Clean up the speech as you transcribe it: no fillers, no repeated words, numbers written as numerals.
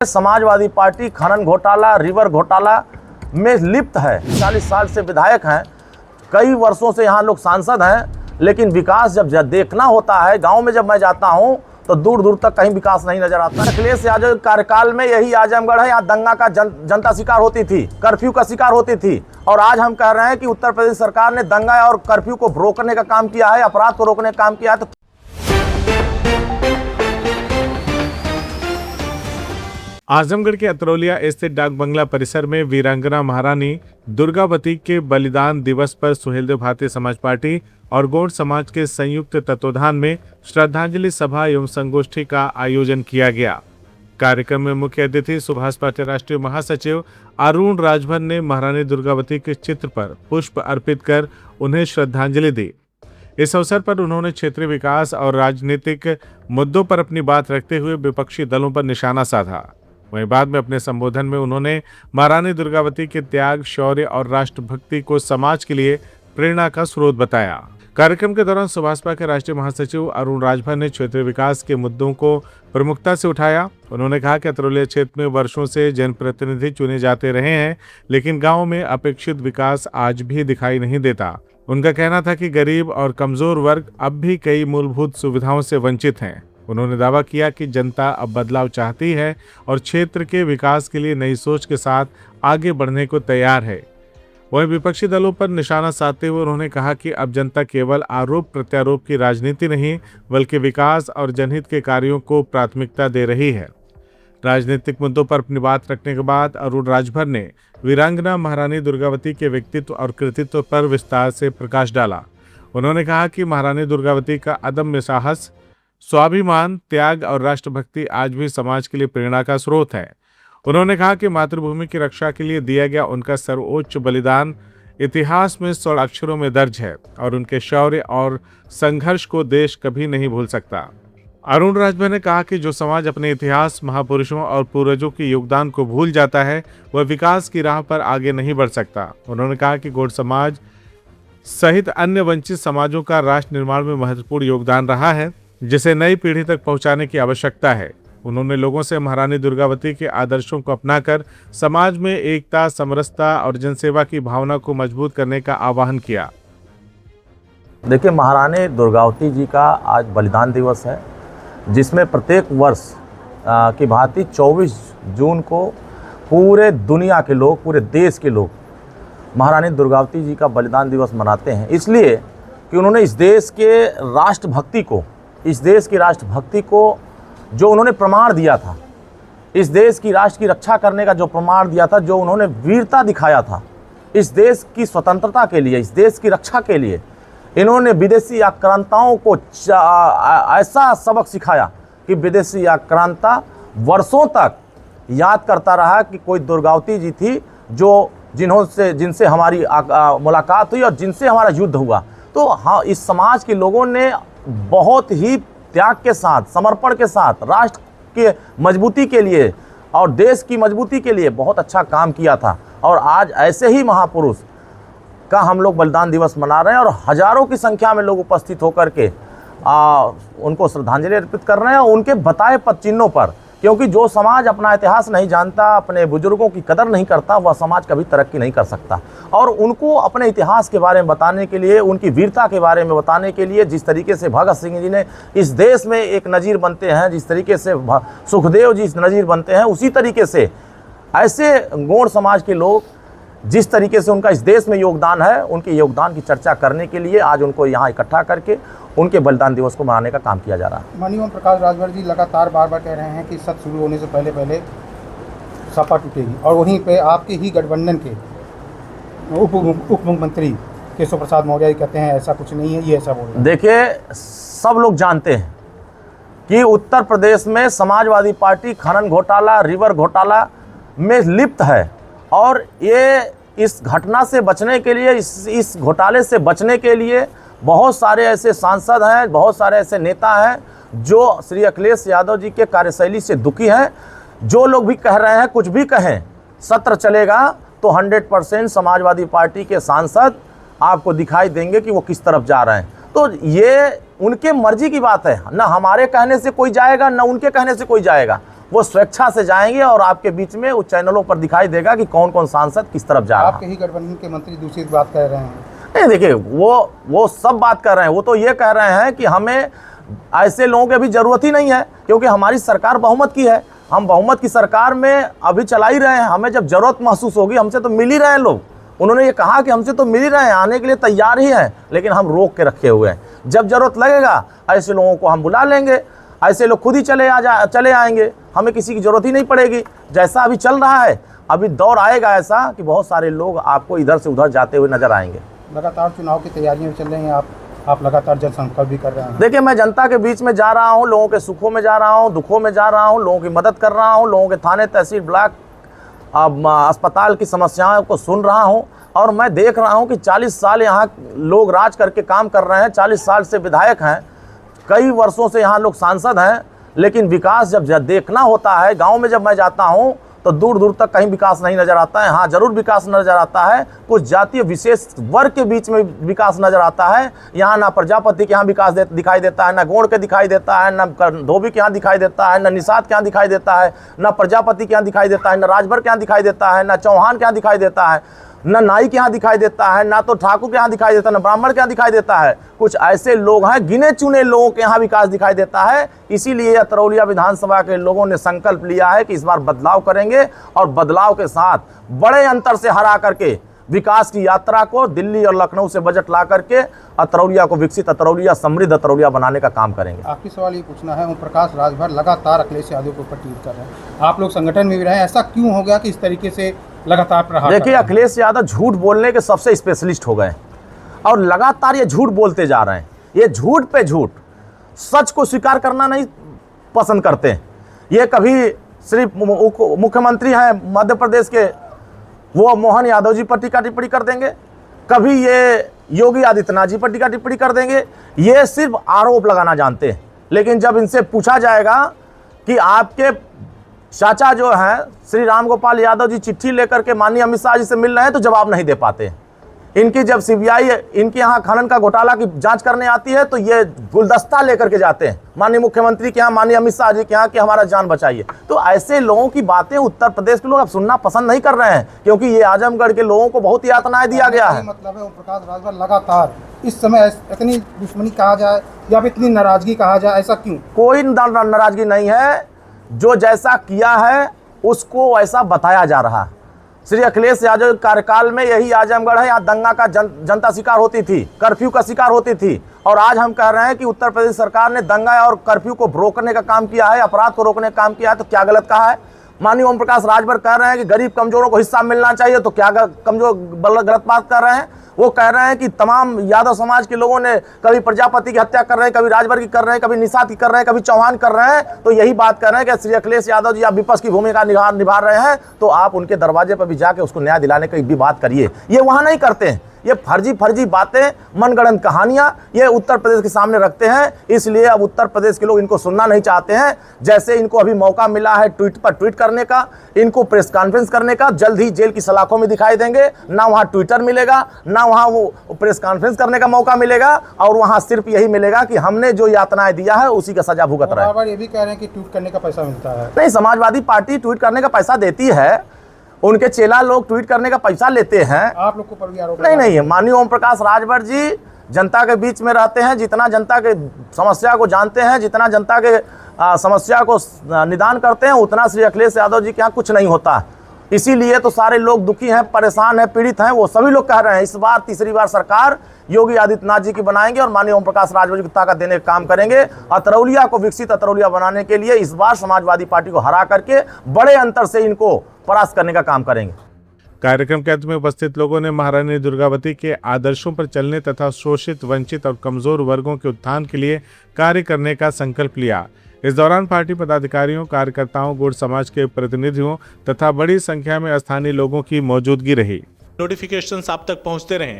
Samajwadi party खनन घोटाला, river घोटाला में लिप्त है। 40 साल से विधायक हैं, कई वर्षों से यहाँ लोग सांसद हैं, लेकिन विकास जब देखना होता है, गांव में जब मैं जाता हूँ तो दूर दूर तक कहीं विकास नहीं नजर आता। अखिलेश यादव कार्यकाल में यही आजमगढ़ है, यहाँ दंगा का जनता शिकार होती थी, कर्फ्यू का शिकार होती थी। और आज हम कह रहे हैं कि उत्तर प्रदेश सरकार ने दंगा और कर्फ्यू को रोकने का काम किया है, अपराध को रोकने का काम किया है। तो आजमगढ़ के अतरौलिया स्थित डाक बंगला परिसर में वीरांगना महारानी दुर्गावती के बलिदान दिवस पर सुहेलदेव भारतीय समाज पार्टी और गौड़ समाज के संयुक्त तत्वाधान में श्रद्धांजलि सभा एवं संगोष्ठी का आयोजन किया गया। कार्यक्रम में मुख्य अतिथि सुभाष पार्टी राष्ट्रीय महासचिव अरुण राजभर ने महारानी दुर्गावती के चित्र पर पुष्प अर्पित कर उन्हें श्रद्धांजलि दी। इस अवसर पर उन्होंने क्षेत्रीय विकास और राजनीतिक मुद्दों पर अपनी बात रखते हुए विपक्षी दलों पर निशाना साधा। वहीं बाद में अपने संबोधन में उन्होंने महारानी दुर्गावती के त्याग, शौर्य और राष्ट्रभक्ति को समाज के लिए प्रेरणा का स्रोत बताया। कार्यक्रम के दौरान सुभाषपा के राष्ट्रीय महासचिव अरुण राजभर ने क्षेत्रीय विकास के मुद्दों को प्रमुखता से उठाया। उन्होंने कहा कि अतरौलिया क्षेत्र में वर्षों से जनप्रतिनिधि चुने जाते रहे हैं, लेकिन गाँव में अपेक्षित विकास आज भी दिखाई नहीं देता। उनका कहना था कि गरीब और कमजोर वर्ग अब भी कई मूलभूत सुविधाओं से वंचित हैं। उन्होंने दावा किया कि जनता अब बदलाव चाहती है और क्षेत्र के विकास के लिए नई सोच के साथ आगे बढ़ने को तैयार है। वहीं विपक्षी दलों पर निशाना साधते हुए उन्होंने कहा कि अब जनता केवल आरोप प्रत्यारोप की राजनीति नहीं, बल्कि विकास और जनहित के कार्यों को प्राथमिकता दे रही है। राजनीतिक मुद्दों पर अपनी बात रखने के बाद अरुण राजभर ने वीरांगना महारानी दुर्गावती के व्यक्तित्व और कृतित्व पर विस्तार से प्रकाश डाला। उन्होंने कहा कि महारानी दुर्गावती का अदम्य साहस, स्वाभिमान, त्याग और राष्ट्रभक्ति आज भी समाज के लिए प्रेरणा का स्रोत है। उन्होंने कहा कि मातृभूमि की रक्षा के लिए दिया गया उनका सर्वोच्च बलिदान इतिहास में स्वर्ण अक्षरों में दर्ज है और उनके शौर्य और संघर्ष को देश कभी नहीं भूल सकता। अरुण राजभर ने कहा कि जो समाज अपने इतिहास, महापुरुषों और पूर्वजों के योगदान को भूल जाता है, वह विकास की राह पर आगे नहीं बढ़ सकता। उन्होंने कहा कि गौड़ समाज सहित अन्य वंचित समाजों का राष्ट्र निर्माण में महत्वपूर्ण योगदान रहा है, जिसे नई पीढ़ी तक पहुंचाने की आवश्यकता है। उन्होंने लोगों से महारानी दुर्गावती के आदर्शों को अपनाकर समाज में एकता, समरसता और जनसेवा की भावना को मजबूत करने का आह्वान किया। देखिए, महारानी दुर्गावती जी का आज बलिदान दिवस है, जिसमें प्रत्येक वर्ष की भांति 24 जून को पूरे दुनिया के लोग, पूरे देश के लोग महारानी दुर्गावती जी का बलिदान दिवस मनाते हैं। इसलिए कि उन्होंने इस देश के राष्ट्रभक्ति को जो उन्होंने प्रमाण दिया था, इस देश की राष्ट्र की रक्षा करने का जो प्रमाण दिया था, जो उन्होंने वीरता दिखाया था, इस देश की स्वतंत्रता के लिए, इस देश की रक्षा के लिए इन्होंने विदेशी आक्रांताओं को ऐसा सबक सिखाया कि विदेशी आक्रांता वर्षों तक याद करता रहा कि कोई दुर्गावती जी थी जिनसे हमारी मुलाकात हुई और जिनसे हमारा युद्ध हुआ। तो हाँ, इस समाज के लोगों ने बहुत ही त्याग के साथ, समर्पण के साथ राष्ट्र के मजबूती के लिए और देश की मजबूती के लिए बहुत अच्छा काम किया था। और आज ऐसे ही महापुरुष का हम लोग बलिदान दिवस मना रहे हैं और हजारों की संख्या में लोग उपस्थित होकर के उनको श्रद्धांजलि अर्पित कर रहे हैं उनके बताए पद चिन्हों पर। क्योंकि जो समाज अपना इतिहास नहीं जानता, अपने बुजुर्गों की कदर नहीं करता, वह समाज कभी तरक्की नहीं कर सकता। और उनको अपने इतिहास के बारे में बताने के लिए, उनकी वीरता के बारे में बताने के लिए, जिस तरीके से भगत सिंह जी ने इस देश में एक नज़ीर बनते हैं, जिस तरीके से सुखदेव जी नज़ीर बनते हैं, उसी तरीके से ऐसे गौड़ समाज के लोग जिस तरीके से उनका इस देश में योगदान है, उनके योगदान की चर्चा करने के लिए आज उनको यहाँ इकट्ठा करके उनके बलिदान दिवस को मनाने का काम किया जा रहा है। माननीय प्रकाश राजभर जी लगातार बार कह रहे हैं कि सत्र शुरू होने से पहले सपा टूटेगी, और वहीं पे आपके ही गठबंधन के उप मुख्यमंत्री केशव प्रसाद मौर्य कहते हैं ऐसा कुछ नहीं है, ये ऐसा बोल रहे हैं। देखिए, सब लोग जानते हैं कि उत्तर प्रदेश में समाजवादी पार्टी खनन घोटाला, रिवर घोटाला में लिप्त है और ये इस घटना से बचने के लिए, इस घोटाले से बचने के लिए बहुत सारे ऐसे सांसद हैं, बहुत सारे ऐसे नेता हैं जो श्री अखिलेश यादव जी के कार्यशैली से दुखी हैं। जो लोग भी कह रहे हैं, कुछ भी कहें, सत्र चलेगा तो 100% समाजवादी पार्टी के सांसद आपको दिखाई देंगे कि वो किस तरफ जा रहे हैं। तो ये उनके मर्जी की बात है, ना हमारे कहने से कोई जाएगा, ना उनके कहने से कोई जाएगा। वो स्वेच्छा से जाएंगे और आपके बीच में उस चैनलों पर दिखाई देगा कि कौन कौन सांसद किस तरफ जा रहा है। आपके ही गठबंधन के मंत्री दूसरी बात कह रहे हैं। नहीं देखिए, वो सब बात कर रहे हैं। वो तो ये कह रहे हैं कि हमें ऐसे लोगों की अभी जरूरत ही नहीं है, क्योंकि हमारी सरकार बहुमत की है, हम बहुमत की सरकार में अभी चला ही रहे हैं। हमें जब जरूरत महसूस होगी हमसे तो मिल ही रहे हैं लोग। उन्होंने ये कहा कि हमसे तो मिल ही रहे हैं, आने के लिए तैयार ही हैं, लेकिन हम रोक के रखे हुए हैं। जब जरूरत लगेगा ऐसे लोगों को हम बुला लेंगे, ऐसे लोग खुद ही चले आएंगे, हमें किसी की जरूरत ही नहीं पड़ेगी। जैसा अभी चल रहा है, अभी दौर आएगा ऐसा कि बहुत सारे लोग आपको इधर से उधर जाते हुए नजर आएंगे। लगातार चुनाव की तैयारियां चल रही हैं, आप लगातार जनसंपर्क भी कर रहे हैं। देखिए, मैं जनता के बीच में जा रहा हूँ, लोगों के सुखों में जा रहा हूँ, दुखों में जा रहा हूँ, लोगों की मदद कर रहा हूँ, लोगों के थाने, तहसील, ब्लॉक, अस्पताल की समस्याओं को सुन रहा हूँ। और मैं देख रहा हूँ कि 40 साल यहाँ लोग राज करके काम कर रहे हैं, 40 साल से विधायक हैं, कई वर्षों से यहाँ लोग सांसद हैं, लेकिन विकास जब देखना होता है, गाँव में जब मैं जाता हूँ तो दूर दूर तक कहीं विकास नहीं नज़र आता है। हाँ, जरूर विकास नज़र आता है, कुछ जातीय विशेष वर्ग के बीच में विकास नज़र आता है। यहाँ ना प्रजापति के यहाँ विकास दिखाई देता है, ना गोंड के दिखाई देता है, ना धोबी के यहाँ दिखाई देता है, ना निषाद के यहाँ दिखाई देता है, ना प्रजापति के यहाँ दिखाई देता है, ना राजभर के यहाँ दिखाई देता है, ना चौहान के यहाँ दिखाई देता है, ना नाई के यहाँ दिखाई देता है, ना तो ठाकुर के यहाँ दिखाई देता है, ना ब्राह्मण के यहाँ दिखाई देता है। कुछ ऐसे लोग हैं, गिने चुने लोगों के यहाँ विकास दिखाई देता है। इसीलिए अतरौलिया विधानसभा के लोगों ने संकल्प लिया है कि इस बार बदलाव करेंगे, और बदलाव के साथ बड़े अंतर से हरा करके विकास की यात्रा को दिल्ली और लखनऊ से बजट ला करके अतरौलिया को विकसित अतरौलिया, समृद्ध अतरौलिया बनाने का काम करेंगे। आपकी सवाल ये पूछना है, ओम प्रकाश राजभर लगातार अखिलेश यादव के ऊपर ट्वीट कर रहे हैं, आप लोग संगठन में भी रहे, ऐसा क्यों हो गया कि इस तरीके से लगातार प्रहार? देखिए, अखिलेश यादव झूठ बोलने के सबसे स्पेशलिस्ट हो गए और लगातार ये झूठ बोलते जा रहे हैं। ये झूठ पे झूठ, सच को स्वीकार करना नहीं पसंद करते। ये कभी सिर्फ मुख्यमंत्री हैं मध्य प्रदेश के, वो मोहन यादव जी पर टीका टिप्पणी कर देंगे, कभी ये योगी आदित्यनाथ जी पर टीका टिप्पणी कर देंगे। ये सिर्फ आरोप लगाना जानते हैं, लेकिन जब इनसे पूछा जाएगा कि आपके चाचा जो हैं श्री राम गोपाल यादव जी चिट्ठी लेकर के माननीय अमित शाह जी से मिल रहे हैं, तो जवाब नहीं दे पाते। इनकी जब सीबीआई इनके यहाँ खनन का घोटाला की जांच करने आती है तो ये गुलदस्ता लेकर के जाते हैं माननीय मुख्यमंत्री के यहाँ, माननीय अमित शाह जी के यहाँ कि हमारा जान बचाइए। तो ऐसे लोगों की बातें उत्तर प्रदेश के लोग अब सुनना पसंद नहीं कर रहे हैं, क्योंकि ये आजमगढ़ के लोगों को बहुत यातनाएं दिया गया है। मतलब है ओम प्रकाश राजभर लगातार इस समय इतनी दुश्मनी कहा जाए या इतनी नाराजगी कहा जाए, ऐसा क्यों? कोई नाराजगी नहीं है, जो जैसा किया है उसको वैसा बताया जा रहा है। श्री अखिलेश यादव कार्यकाल में यही आजमगढ़ है, यहाँ दंगा का जनता शिकार होती थी, कर्फ्यू का शिकार होती थी। और आज हम कह रहे हैं कि उत्तर प्रदेश सरकार ने दंगा और कर्फ्यू को रोकने का काम किया है, अपराध को रोकने का काम किया है, तो क्या गलत कहा है? माननीय ओम प्रकाश राजभर कह रहे हैं कि गरीब कमजोरों को हिस्सा मिलना चाहिए, तो क्या कमजोर गलत बात कर रहे हैं? वो कह रहे हैं कि तमाम यादव समाज के लोगों ने कभी प्रजापति की हत्या कर रहे हैं, कभी राजभर की कर रहे हैं, कभी निषाद की कर रहे हैं, कभी चौहान कर रहे हैं। तो यही बात कर रहे हैं कि श्री अखिलेश यादव जी आप विपक्ष की भूमिका निभा रहे हैं, तो आप उनके दरवाजे पर भी जाके उसको न्याय दिलाने की भी बात करिए। ये वहाँ नहीं करते हैं, ये फर्जी बातें, मनगढ़ंत कहानियां ये उत्तर प्रदेश के सामने रखते हैं। इसलिए अब उत्तर प्रदेश के लोग इनको सुनना नहीं चाहते हैं। जैसे इनको अभी मौका मिला है ट्वीट पर ट्वीट करने का, इनको प्रेस कॉन्फ्रेंस करने का, जल्द ही जेल की सलाखों में दिखाई देंगे। ना वहाँ ट्विटर मिलेगा, ना वहाँ वो प्रेस कॉन्फ्रेंस करने का मौका मिलेगा, और वहाँ सिर्फ यही मिलेगा कि हमने जो यातनाएं दिया है उसी का सजा भुगत रहा है। बार ये भी कह रहे हैं कि ट्वीट करने का पैसा मिलता है। नहीं, समाजवादी पार्टी ट्वीट करने का पैसा देती है, उनके चेला लोग ट्वीट करने का पैसा लेते हैं। आप लोग को पर भी आरोप नहीं, माननीय ओम प्रकाश राजभर जी जनता के बीच में रहते हैं, जितना जनता के समस्या को जानते हैं, जितना जनता के समस्या को निदान करते हैं, उतना श्री अखिलेश यादव जी के यहाँ कुछ नहीं होता। इसीलिए तो सारे लोग दुखी हैं, परेशान हैं, पीड़ित हैं। वो सभी लोग कह रहे हैं इस बार तीसरी बार सरकार योगी आदित्यनाथ जी की बनाएंगे और माननीय ओम प्रकाश राजभर जी को ताकत देने का काम करेंगे। अतरौलिया को विकसित अतरौलिया बनाने के लिए इस बार समाजवादी पार्टी को हरा करके बड़े अंतर से इनको परास्त करने का काम करेंगे। कार्यक्रम के अंत में उपस्थित लोगों ने महारानी दुर्गावती के आदर्शों पर चलने तथा शोषित, वंचित और कमजोर वर्गों के उत्थान के लिए कार्य करने का संकल्प लिया। इस दौरान पार्टी पदाधिकारियों, कार्यकर्ताओं, गौड़ समाज के प्रतिनिधियों तथा बड़ी संख्या में स्थानीय लोगों की मौजूदगी रही। नोटिफिकेशंस आप तक पहुंचते रहें